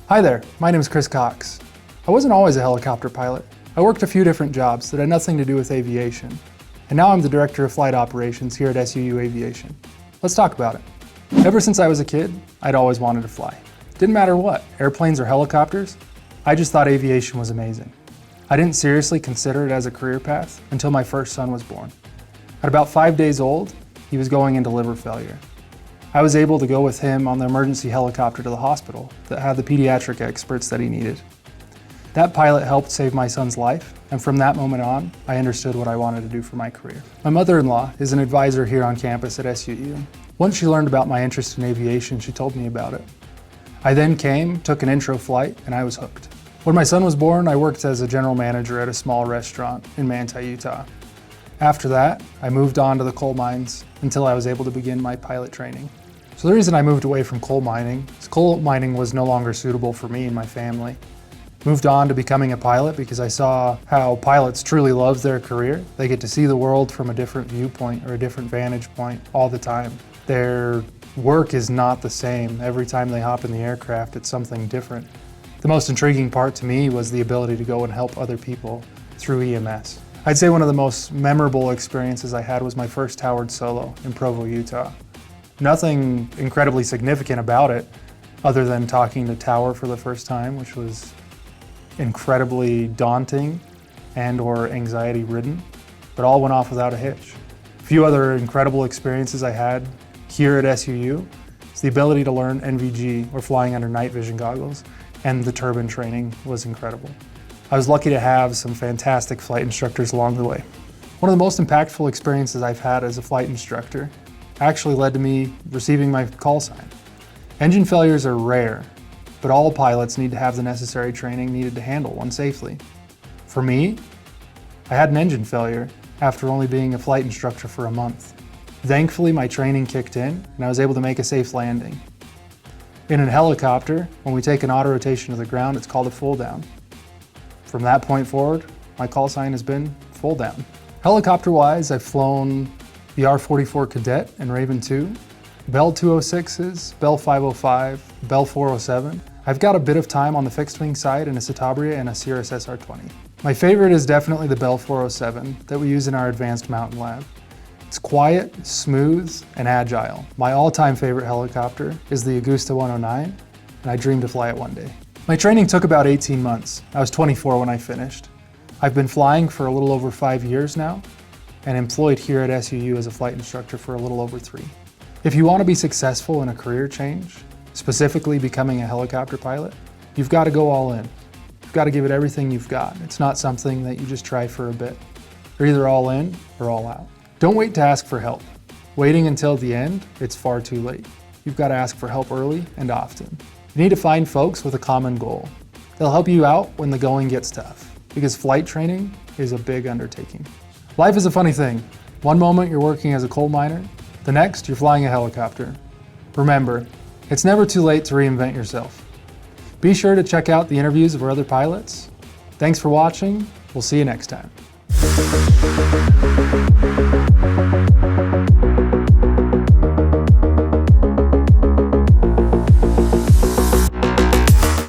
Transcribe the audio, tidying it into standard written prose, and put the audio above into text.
Hi there, my name is Chris Cox. I wasn't always a helicopter pilot. I worked a few different jobs that had nothing to do with aviation. And now I'm the Director of Flight Operations here at SUU Aviation. Let's talk about it. Ever since I was a kid, I'd always wanted to fly. Didn't matter what, airplanes or helicopters, I just thought aviation was amazing. I didn't seriously consider it as a career path until my first son was born. At about 5 days old, he was going into liver failure. I was able to go with him on the emergency helicopter to the hospital that had the pediatric experts that he needed. That pilot helped save my son's life, and from that moment on, I understood what I wanted to do for my career. My mother-in-law is an advisor here on campus at SUU. Once she learned about my interest in aviation, she told me about it. I then took an intro flight, and I was hooked. When my son was born, I worked as a general manager at a small restaurant in Manti, Utah. After that, I moved on to the coal mines until I was able to begin my pilot training. So the reason I moved away from coal mining is coal mining was no longer suitable for me and my family. Moved on to becoming a pilot because I saw how pilots truly love their career. They get to see the world from a different viewpoint or a different vantage point all the time. Their work is not the same. Every time they hop in the aircraft, it's something different. The most intriguing part to me was the ability to go and help other people through EMS. I'd say one of the most memorable experiences I had was my first towered solo in Provo, Utah. Nothing incredibly significant about it other than talking to tower for the first time, which was incredibly daunting and/or anxiety-ridden, but all went off without a hitch. A few other incredible experiences I had here at SUU is the ability to learn NVG, or flying under night vision goggles, and the turbine training was incredible. I was lucky to have some fantastic flight instructors along the way. One of the most impactful experiences I've had as a flight instructor actually led to me receiving my call sign. Engine failures are rare, but all pilots need to have the necessary training needed to handle one safely. For me, I had an engine failure after only being a flight instructor for a month. Thankfully, my training kicked in and I was able to make a safe landing. In a helicopter, when we take an auto rotation to the ground, it's called a full down. From that point forward, my call sign has been full down. Helicopter-wise, I've flown the R-44 Cadet and Raven 2, Bell 206s, Bell 505, Bell 407. I've got a bit of time on the fixed wing side in a Citabria and a Cirrus SR-20. My favorite is definitely the Bell 407 that we use in our advanced mountain lab. It's quiet, smooth, and agile. My all-time favorite helicopter is the Augusta 109, and I dream to fly it one day. My training took about 18 months. I was 24 when I finished. I've been flying for a little over 5 years now, and employed here at SUU as a flight instructor for a little over 3. If you want to be successful in a career change, specifically becoming a helicopter pilot, you've got to go all in. You've got to give it everything you've got. It's not something that you just try for a bit. You're either all in or all out. Don't wait to ask for help. Waiting until the end, it's far too late. You've got to ask for help early and often. You need to find folks with a common goal. They'll help you out when the going gets tough, because flight training is a big undertaking. Life is a funny thing. One moment you're working as a coal miner, the next you're flying a helicopter. Remember, it's never too late to reinvent yourself. Be sure to check out the interviews of our other pilots. Thanks for watching. We'll see you next time.